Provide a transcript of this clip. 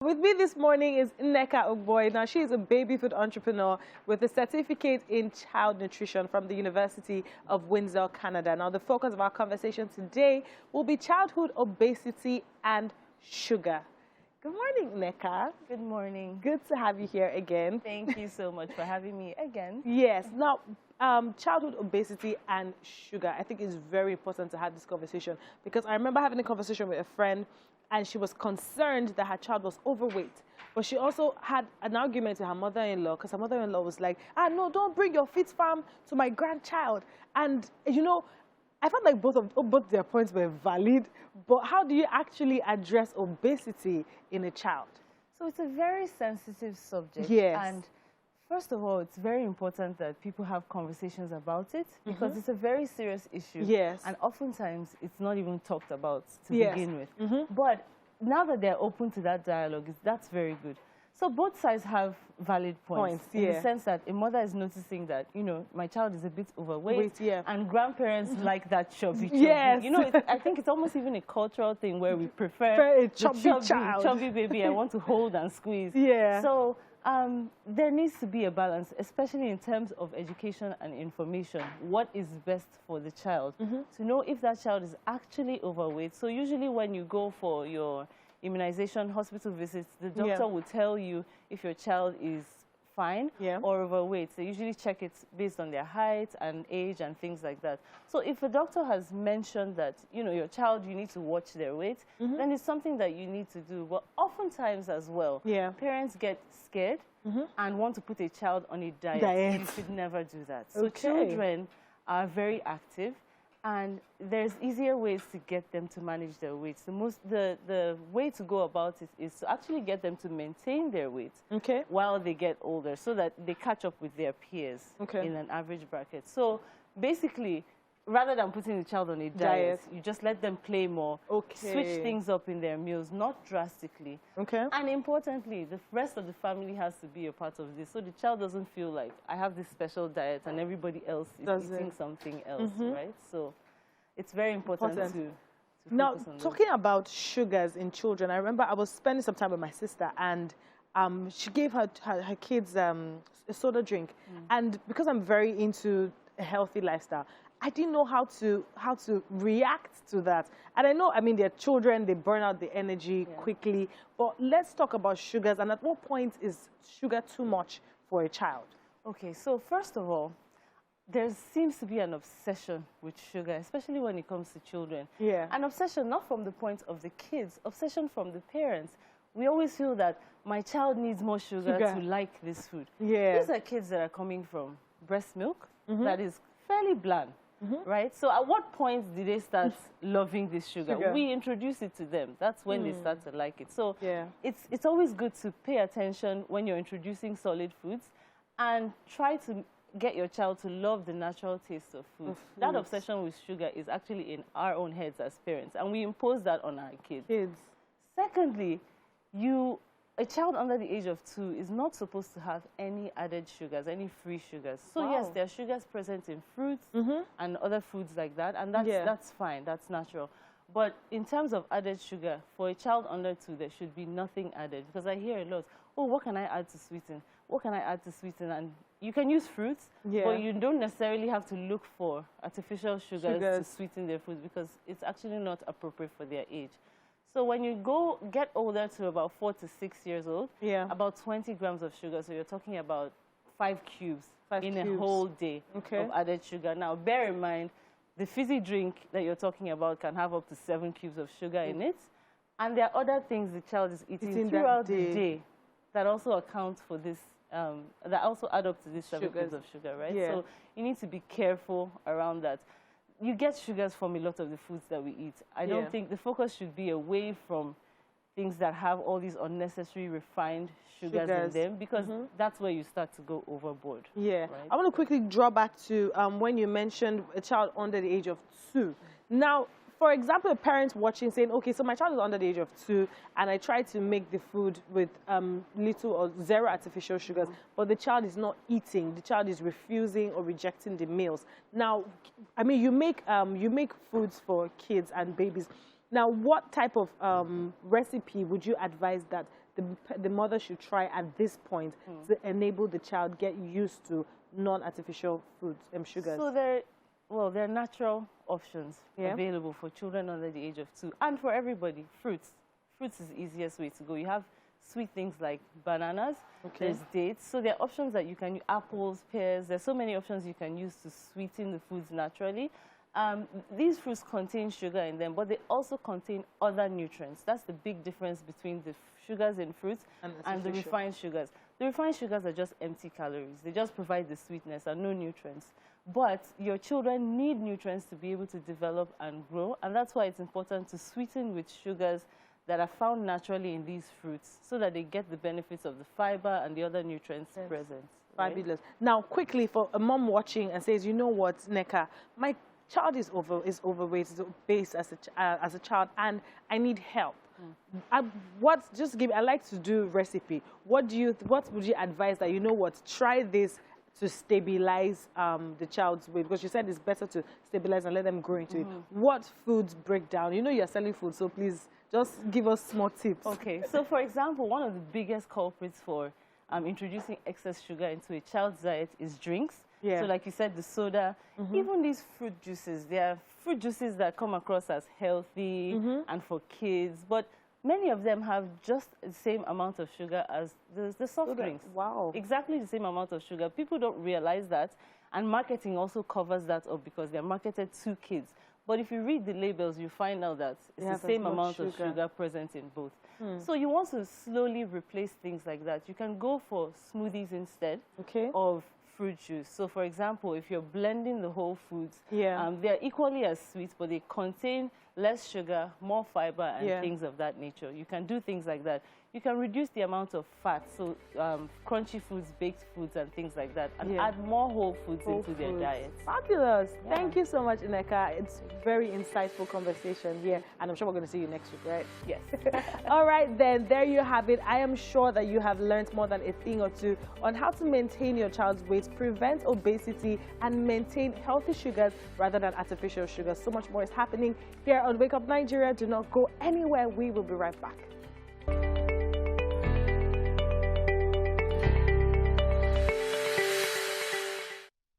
With me this morning is Nneka Ogboi. Now, she is a baby food entrepreneur with a certificate in child nutrition from the University of Windsor, Canada. Now, the focus of our conversation today will be childhood obesity and sugar. Good morning, Nneka. Good morning. Good to have you here again. Thank you so much for having me again. Yes. Now, childhood obesity and sugar, I think it's very important to have this conversation because I remember having a conversation with a friend and she was concerned that her child was overweight. But she also had an argument with her mother-in-law because her mother-in-law was like, no, don't bring your fit farm to my grandchild. And, you know, I felt like both their points were valid, but how do you actually address obesity in a child? So it's a very sensitive subject. Yes. And first of all, it's very important that people have conversations about it because it's a very serious issue. Yes. And oftentimes, it's not even talked about to Yes. begin with. But now that they're open to that dialogue, that's very good. So both sides have valid points in the sense that a mother is noticing that, you know, my child is a bit overweight and grandparents like that chubby. Yes. You know, I think it's almost even a cultural thing where we prefer a chubby baby I want to hold and squeeze. Yeah. So there needs to be a balance, especially in terms of education and information. What is best for the child? To know if that child is actually overweight. So usually when you go for your immunization, hospital visits, the doctor will tell you if your child is fine or overweight. They usually check it based on their height and age and things like that. So if a doctor has mentioned that, you know, your child, you need to watch their weight, then it's something that you need to do. But oftentimes as well, parents get scared and want to put a child on a diet. You should never do that. So children are very active. And there's easier ways to get them to manage their weight. The way to go about it is to actually get them to maintain their weight while they get older so that they catch up with their peers in an average bracket. So basically, rather than putting the child on a diet, you just let them play more, switch things up in their meals, not drastically. And importantly, the rest of the family has to be a part of this so the child doesn't feel like I have this special diet and everybody else is eating something else, right? So it's very important to now, focus on talking about sugars in children, I remember I was spending some time with my sister and she gave her kids a soda drink. And because I'm very into a healthy lifestyle, I didn't know how to react to that. And I know, I mean, they're children, they burn out the energy quickly. But let's talk about sugars. And at what point is sugar too much for a child? Okay, so first of all, there seems to be an obsession with sugar, especially when it comes to children. An obsession not from the point of the kids, obsession from the parents. We always feel that my child needs more sugar to like this food. These are kids that are coming from breast milk that is fairly bland. Right? So at what point did they start loving this sugar? We introduce it to them. That's when they start to like it. So it's always good to pay attention when you're introducing solid foods and try to get your child to love the natural taste of food. That obsession with sugar is actually in our own heads as parents, and we impose that on our kids. Secondly, a child under the age of 2 is not supposed to have any added sugars, any free sugars. So yes, there are sugars present in fruits and other foods like that, and that's fine, that's natural. But in terms of added sugar, for a child under 2, there should be nothing added. Because I hear a lot, oh, what can I add to sweeten? What can I add to sweeten? And you can use fruits, but you don't necessarily have to look for artificial sugars to sweeten their food because it's actually not appropriate for their age. So when you get older to about 4 to 6 years old, about 20 grams of sugar. So you're talking about 5 cubes in a whole day of added sugar. Now, bear in mind, the fizzy drink that you're talking about can have up to 7 cubes of sugar in it. And there are other things the child is eating throughout the day that also account for this, that also add up to this 7 cubes of sugar, right? So you need to be careful around that. You get sugars from a lot of the foods that we eat. I don't think the focus should be away from things that have all these unnecessary refined sugars in them because that's where you start to go overboard. Right? I want to quickly draw back to when you mentioned a child under the age of 2. Now, for example, a parent watching saying, okay, so my child is under the age of 2 and I try to make the food with little or zero artificial sugars, but the child is not eating. The child is refusing or rejecting the meals. Now, I mean, you make foods for kids and babies. Now, what type of recipe would you advise that the mother should try at this point to enable the child get used to non-artificial foods and sugars? So there are natural options available for children under the age of 2 and for everybody. Fruits is the easiest way to go. You have sweet things like bananas, there's dates. So there are options that you can use, apples, pears. There's so many options you can use to sweeten the foods naturally. These fruits contain sugar in them, but they also contain other nutrients. That's the big difference between the sugars in fruits and the refined sugars. The refined sugars are just empty calories. They just provide the sweetness and no nutrients. But your children need nutrients to be able to develop and grow, and that's why it's important to sweeten with sugars that are found naturally in these fruits so that they get the benefits of the fiber and the other nutrients present. Fabulous. Now, quickly, for a mom watching and says, you know what, Nneka, my child is overweight, is obese as a child, and I need help. I like to do recipe. What would you advise that, you know what, try this to stabilize the child's weight? Because you said it's better to stabilize and let them grow into it. What foods break down? You know you're selling food, so please just give us small tips. Okay, so for example, one of the biggest culprits for introducing excess sugar into a child's diet is drinks. So like you said, the soda, even these fruit juices, there are fruit juices that come across as healthy and for kids, but many of them have just the same amount of sugar as the soft drinks. Wow. Exactly the same amount of sugar. People don't realize that, and marketing also covers that up because they're marketed to kids. But if you read the labels, you find out that it's the same amount of sugar present in both. So you want to slowly replace things like that. You can go for smoothies instead of fruit juice. So for example, if you're blending the whole foods, they're equally as sweet, but they contain less sugar, more fiber, and things of that nature. You can do things like that. You can reduce the amount of fat, so crunchy foods, baked foods, and things like that, and add more whole foods into their diets. Fabulous. Thank you so much, Nneka. It's very insightful conversation here, and I'm sure we're going to see you next week, right? Yes. All right, then, there you have it. I am sure that you have learned more than a thing or two on how to maintain your child's weight, prevent obesity, and maintain healthy sugars rather than artificial sugars. So much more is happening here on Wake Up Nigeria. Do not go anywhere. We will be right back.